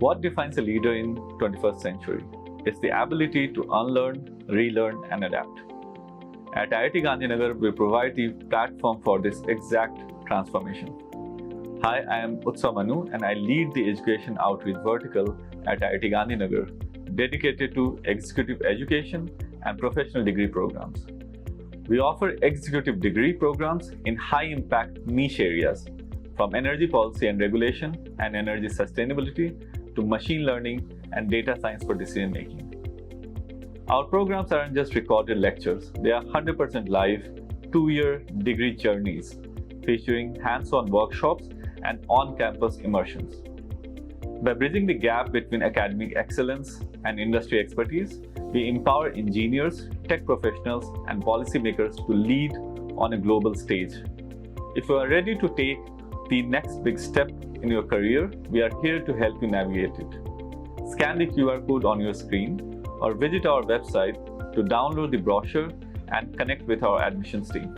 What defines a leader in 21st century? It's the ability to unlearn, relearn, and adapt. At IIT Gandhinagar, we provide the platform for this exact transformation. Hi, I am Utsav Mannu, and I lead the education outreach vertical at IIT Gandhinagar, dedicated to executive education and professional degree programs. We offer executive degree programs in high-impact niche areas, from energy policy and regulation and energy sustainability to machine learning and data science for decision-making. Our programs aren't just recorded lectures, they are 100% live, 2-year degree journeys, featuring hands-on workshops and on-campus immersions. By bridging the gap between academic excellence and industry expertise, we empower engineers, tech professionals, and policymakers to lead on a global stage. If you are ready to take the next big step in your career, we are here to help you navigate it. Scan the QR code on your screen or visit our website to download the brochure and connect with our admissions team.